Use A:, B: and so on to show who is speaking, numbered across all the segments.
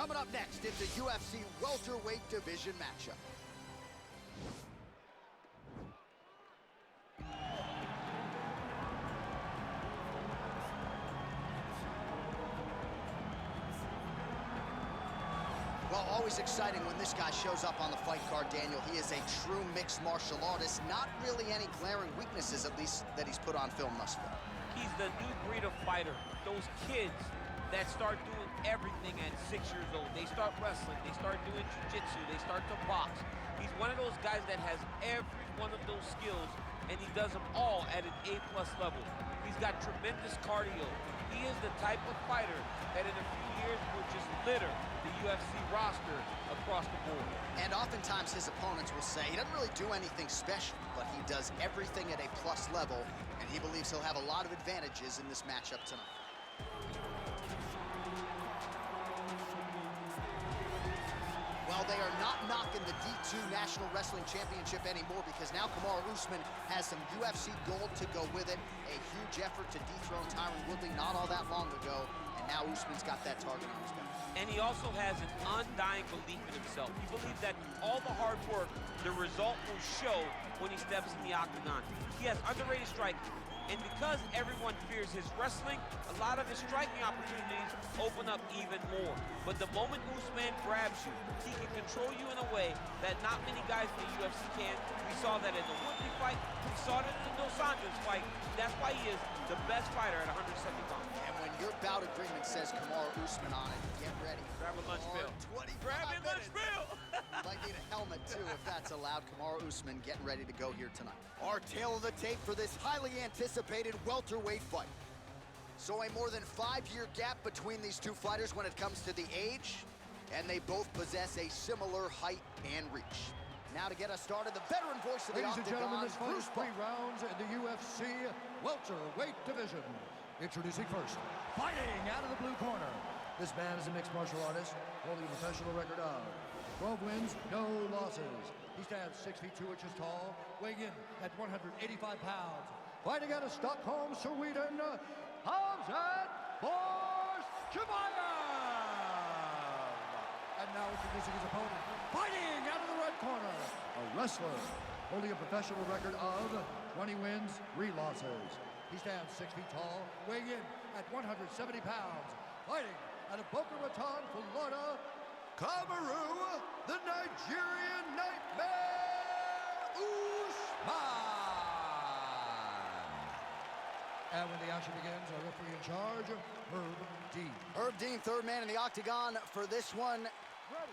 A: Coming up next, it's a UFC welterweight division matchup. Well, always exciting when this guy shows up on the fight card, Daniel. He is a true mixed martial artist. Not really any glaring weaknesses, at least, that he's put on film thus far.
B: He's the new breed of fighter. Those kids that start doing everything at 6 years old. They start wrestling, they start doing jiu-jitsu, they start to box. He's one of those guys that has every one of those skills, and he does them all at an A+ level. He's got tremendous cardio. He is the type of fighter that in a few years will just litter the UFC roster across the board.
A: And oftentimes his opponents will say he doesn't really do anything special, but he does everything at a plus level, and he believes he'll have a lot of advantages in this matchup tonight. Well, they are not knocking the D2 National Wrestling Championship anymore, because now Kamaru Usman has some UFC gold to go with it. A huge effort to dethrone Tyron Woodley not all that long ago, and now Usman's got that target on his back.
B: And he also has an undying belief in himself. He believes that all the hard work, the result will show when he steps in the octagon. He has underrated striking. And because everyone fears his wrestling, a lot of his striking opportunities open up even more. But the moment Usman grabs you, he can control you in a way that not many guys in the UFC can. We saw that in the Woodley fight. We saw it in the Dos Anjos fight. That's why he is the best fighter at 170 pounds.
A: And when your bout agreement says Kamaru Usman on it, get ready.
B: Grab a lunch bill. Grab a lunch bill.
A: Might need a helmet, too, if that's allowed. Kamaru Usman getting ready to go here tonight. Our tail of the tape for this highly anticipated welterweight fight. So a more than 5-year gap between these two fighters when it comes to the age, and they both possess a similar height and reach. Now to get us started, the veteran voice of the
C: Ladies and
A: Octagon,
C: gentlemen, this fight is 3 rounds in the UFC welterweight division. Introducing first, fighting out of the blue corner. This man is a mixed martial artist, holding a professional record of 12 wins, no losses. He stands 6 feet 2 inches tall, weighing in at 185 pounds. Fighting out of Stockholm, Sweden, Khamzat Chimaev. And now introducing his opponent, fighting out of the red corner, a wrestler, holding a professional record of 20 wins, 3 losses. He stands 6 feet tall, weighing in at 170 pounds. Fighting out of Boca Raton, Florida, Kamaru, the Nigerian Nightmare, Usman. And when the action begins, our referee in charge, Herb Dean.
A: Herb Dean, third man in the octagon for this one.
C: Ready.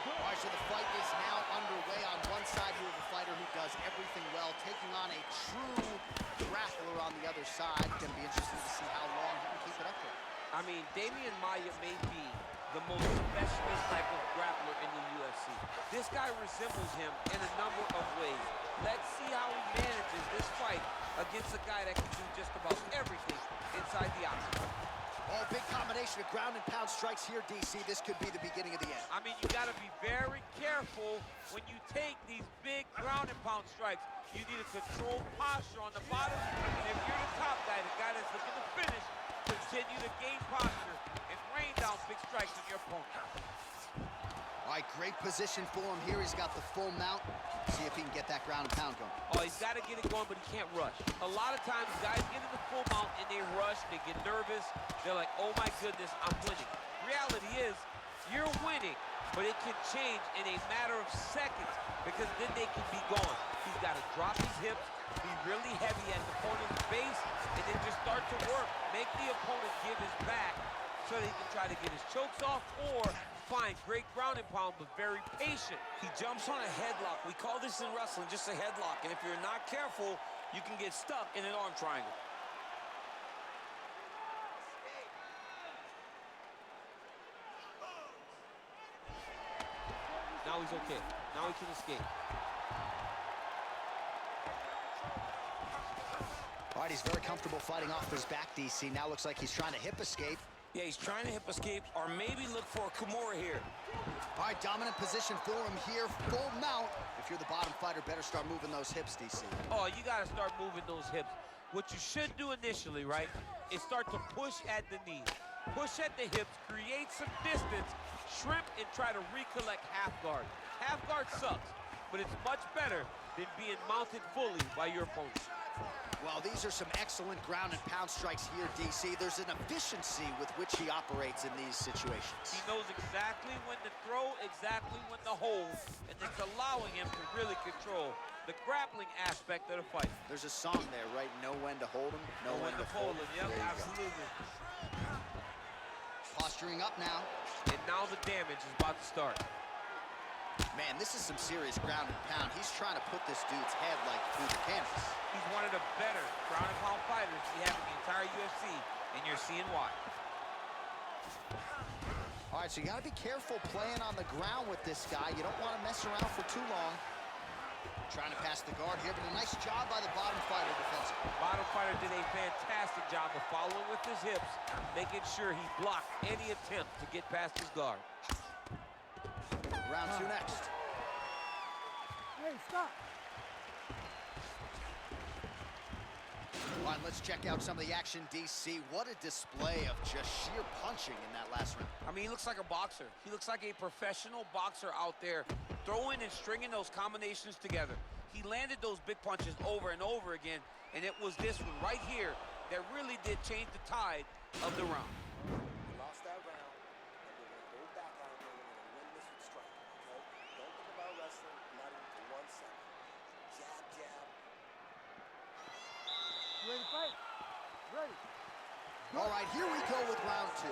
A: All right, so the fight is now underway. On one side, you have a fighter who does everything well, taking on a true grappler on the other side. Going to be interesting to see how long he can keep it up there.
B: I mean, Damian Maia may be the most specialist type of grappler in the UFC. This guy resembles him in a number of ways. Let's see how he manages this fight against a guy that can do just about everything inside the octagon.
A: Oh, big combination of ground and pound strikes here, DC. This could be the beginning of the end.
B: I mean, you got to be very careful when you take these big ground and pound strikes. You need a controlled posture on the bottom, and if you're the top guy, the guy that's looking to finish, continue to gain posture and rain down big strikes on your opponent.
A: All right, great position for him here. He's got the full mount. See if he can get that ground and pound going.
B: Oh, he's got to get it going, but he can't rush. A lot of times, guys get in the full mount and they rush, they get nervous. They're like, oh my goodness, I'm winning. Reality is, you're winning, but it can change in a matter of seconds because then they can be gone. He's got to drop his hips, be really heavy at the opponent's base, and then just start to work. Make the opponent give his back so that he can try to get his chokes off or find great ground and pound, but very patient.
D: He jumps on a headlock. We call this in wrestling just a headlock, and if you're not careful, you can get stuck in an arm triangle.
B: Now he's okay. Now he can escape.
A: All right, he's very comfortable fighting off his back, DC. Now looks like he's trying to hip escape.
D: Yeah, he's trying to hip escape or maybe look for a Kamaru here.
A: All right, dominant position for him here. Full mount. If you're the bottom fighter, better start moving those hips, DC.
B: Oh, you got to start moving those hips. What you should do initially, right, is start to push at the knees. Push at the hips, create some distance, shrimp, and try to recollect half guard. Half guard sucks, but it's much better than being mounted fully by your opponent.
A: Well, these are some excellent ground and pound strikes here, DC. There's an efficiency with which he operates in these situations.
B: He knows exactly when to throw, exactly when to hold, and it's allowing him to really control the grappling aspect of the fight.
A: There's a song there, right? Know when to hold him, know when to fold him.
B: Yep, absolutely.
A: Posturing up now.
B: And now the damage is about to start.
A: Man, this is some serious ground and pound. He's trying to put this dude's head like through the canvas.
B: He's one of the better ground and pound fighters we have in the entire UFC, and you're seeing why.
A: All right, so you got to be careful playing on the ground with this guy. You don't want to mess around for too long. Trying to pass the guard here, but a nice job by the bottom fighter defensively.
B: Bottom fighter did a fantastic job of following with his hips, making sure he blocked any attempt to get past his guard.
A: Round two next.
E: Hey, stop.
A: All right, let's check out some of the action, DC. What a display of just sheer punching in that last round.
D: I mean, he looks like a boxer. He looks like a professional boxer out there, throwing and stringing those combinations together. He landed those big punches over and over again, and it was this one right here that really did change the tide of the round.
F: We lost that round, and we're going to go back out there. We're going to win this with striking, okay? Don't think about wrestling, not even for 1 second. Jab, jab.
E: Ready to fight? Ready.
A: All right, here we go with round two.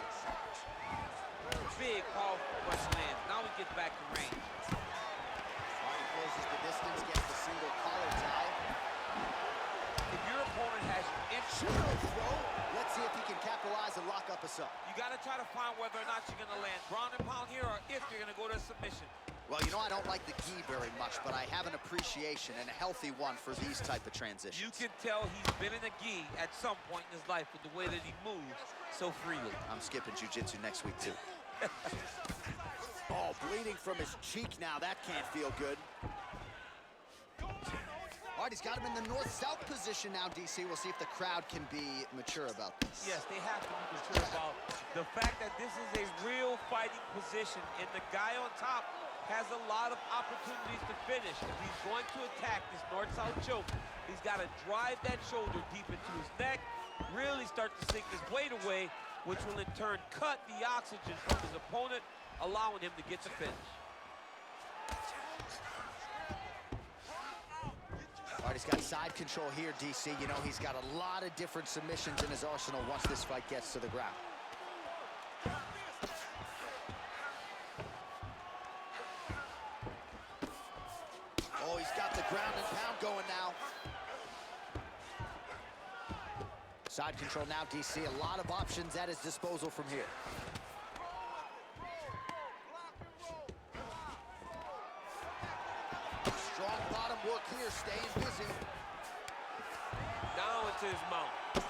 B: Big, powerful punch lands. Now we get back to range.
A: All right, he closes the distance, gets the single collar tie.
B: If your opponent has
A: Pseudo throw. Let's see if he can capitalize and lock up a sub.
B: you got to try to find whether or not you're going to land ground and pound here or if you're going to go to submission.
A: Well, you know, I don't like the gi very much, but I have an appreciation and a healthy one for these type of transitions.
B: You can tell he's been in a gi at some point in his life with the way that he moves so freely.
A: I'm skipping jiu-jitsu next week, too. Oh, bleeding from his cheek now. That can't feel good. All right, he's got him in the north-south position now, DC. We'll see if the crowd can be mature about this.
B: Yes, they have to be mature about the fact that this is a real fighting position, and the guy on top has a lot of opportunities to finish. If he's going to attack this north-south choke, he's got to drive that shoulder deep into his neck, really start to sink his weight away, which will in turn cut the oxygen from his opponent, allowing him to get the finish.
A: All right, he's got side control here, DC. You know, he's got a lot of different submissions in his arsenal once this fight gets to the ground. Oh, he's got the ground and pound going now. Side control now, DC. A lot of options at his disposal from here. Strong bottom work here, staying busy.
B: Now into his mount.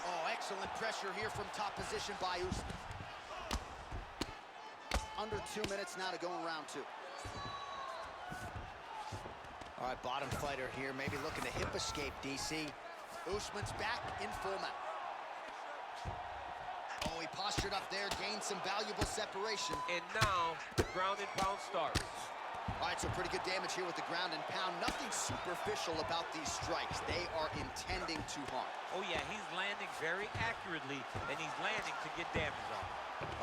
A: Oh, excellent pressure here from top position by Usman. Under 2 minutes now to go in round two. All right, bottom fighter here, maybe looking to hip escape, DC. Usman's back in full mount. Oh, he postured up there, gained some valuable separation.
B: And now the ground and pound starts.
A: All right, so pretty good damage here with the ground and pound. Nothing superficial about these strikes. They are intending to harm.
B: Oh yeah, he's landing very accurately, and he's landing to get damage on.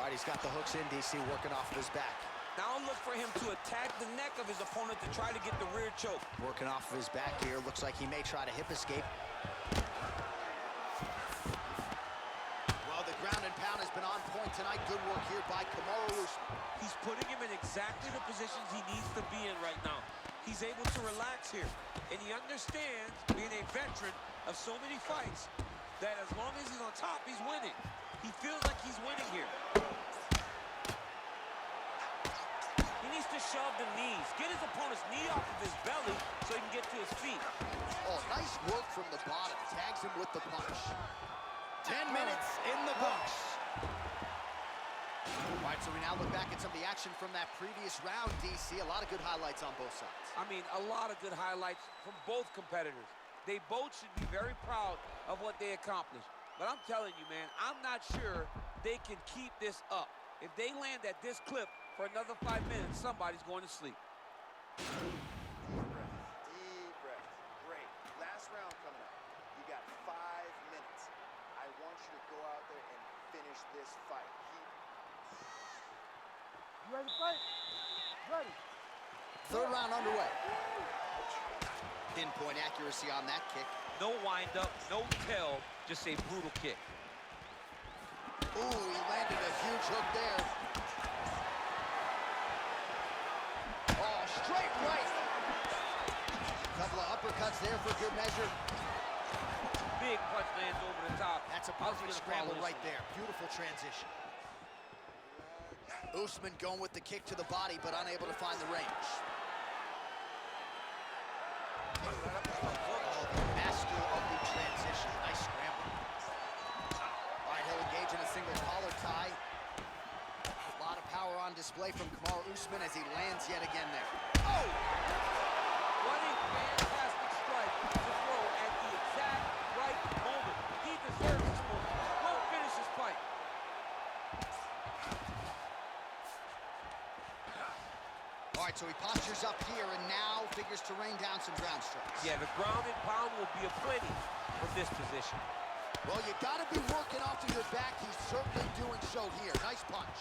A: All right, he's got the hooks in, DC, working off of his back.
D: Now look for him to attack the neck of his opponent to try to get the rear choke.
A: Working off of his back here. Looks like he may try to hip escape. Well, the ground and pound has been on point tonight. Good work here by Kamaru Usman.
D: He's putting him in exactly the positions he needs to be in right now. He's able to relax here. And he understands, being a veteran of so many fights, that as long as he's on top, he's winning. He feels like he's winning here. He needs to shove the knees, get his opponent's knee off of his belly so he can get to his feet.
A: Oh, nice work from the bottom. Tags him with the punch. 10 minutes in the books. All right, so we now look back at some of the action from that previous round, DC. A lot of good highlights on both sides.
D: I mean, a lot of good highlights from both competitors. They both should be very proud of what they accomplished. But I'm telling you, man, I'm not sure they can keep this up. If they land at this clip for another 5 minutes, somebody's going to sleep.
F: Deep breath. Great. Last round coming up. You got 5 minutes. I want you to go out there and finish this fight.
E: You ready to fight? Ready.
A: Third round underway. Pinpoint accuracy on that kick.
B: No windup, no tail, just a brutal kick.
A: Ooh, he landed a huge hook there. Oh, straight right. Couple of uppercuts there for good measure.
B: Big punch lands over the top.
A: That's a perfect scramble right there. Beautiful transition. Usman going with the kick to the body, but unable to find the range. Master of the transition. Nice scramble. All right, he'll engage in a single collar tie. A lot of power on display from Kamaru Usman as he lands yet again there. Oh!
D: What a fantastic strike to throw at the exact right moment. He deserves this moment. Go finish this fight.
A: All right, so he postures up here and now figures to rain down some ground strikes.
B: Yeah, the ground and pound will be aplenty from this position.
A: Well, you got to be working off of your back. He's certainly doing so here. Nice punch.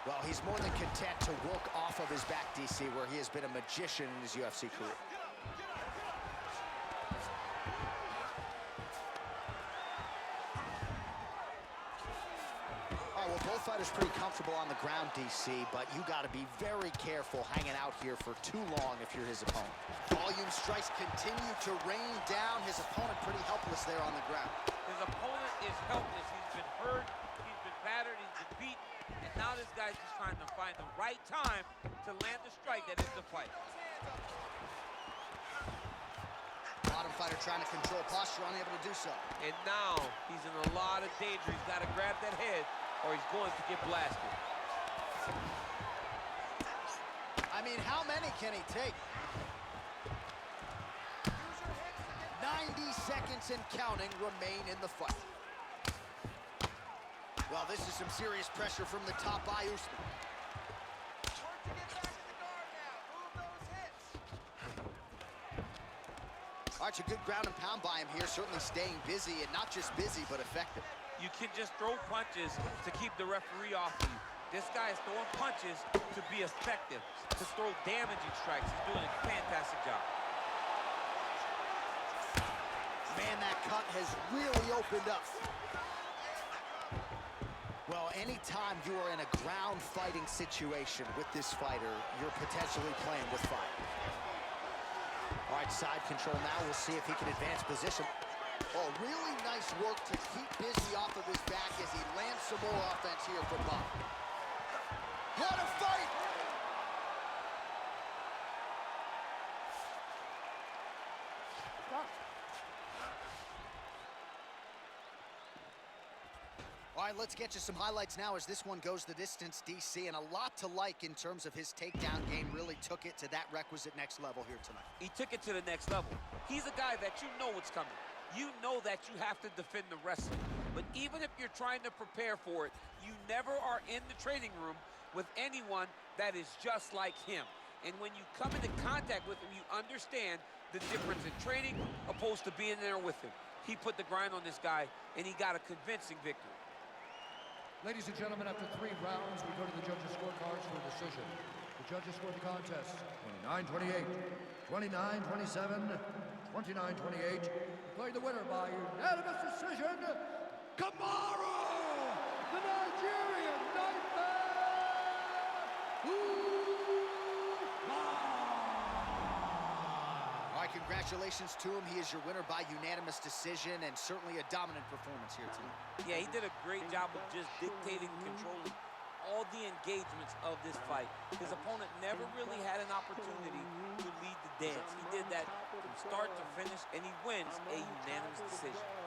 A: Well, he's more than content to work off of his back, DC, where he has been a magician in his UFC career. Well, both fighters pretty comfortable on the ground, DC, but you got to be very careful hanging out here for too long if you're his opponent. Volume strikes continue to rain down. His opponent pretty helpless there on the ground.
B: His opponent is helpless. He's been hurt, he's been battered, he's been beat, and now this guy's just trying to find the right time to land the strike that is the fight.
A: Bottom fighter trying to control posture, unable to do so.
B: And now he's in a lot of danger. He's got to grab that head or he's going to get blasted.
A: I mean, how many can he take? 90 seconds and counting remain in the fight. Well, this is some serious pressure from the top by Usman. All right, a good ground and pound by him here, certainly staying busy, and not just busy, but effective.
B: You can just throw punches to keep the referee off you. This guy is throwing punches to be effective, to throw damaging strikes. He's doing a fantastic job.
A: Man, that cut has really opened up. Well, anytime you are in a ground fighting situation with this fighter, you're potentially playing with fire. All right, side control now. We'll see if he can advance position. Oh, really nice work to keep busy off of his back as he lands some more offense here from Bob. What a fight!
E: Stop.
A: All right, let's get you some highlights now as this one goes the distance, DC, and a lot to like in terms of his takedown game. Really took it to that requisite next level here tonight.
B: He took it to the next level. He's a guy that you know what's coming. You know that you have to defend the wrestling. But even if you're trying to prepare for it, you never are in the training room with anyone that is just like him. And when you come into contact with him, you understand the difference in training opposed to being there with him. He put the grind on this guy, and he got a convincing victory.
C: Ladies and gentlemen, after 3 rounds, we go to the judges' scorecards for a decision. The judges scored the contest 29-28, 29-27, 29-28. Declared the winner by unanimous decision, Kamaru, the Nigerian Nightmare!
A: All right, congratulations to him. He is your winner by unanimous decision and certainly a dominant performance here tonight.
B: Yeah, he did a great job of just dictating, controlling
D: all the engagements of this fight. His opponent never really had an opportunity to lead the dance. He did that from start to finish, and he wins a unanimous decision.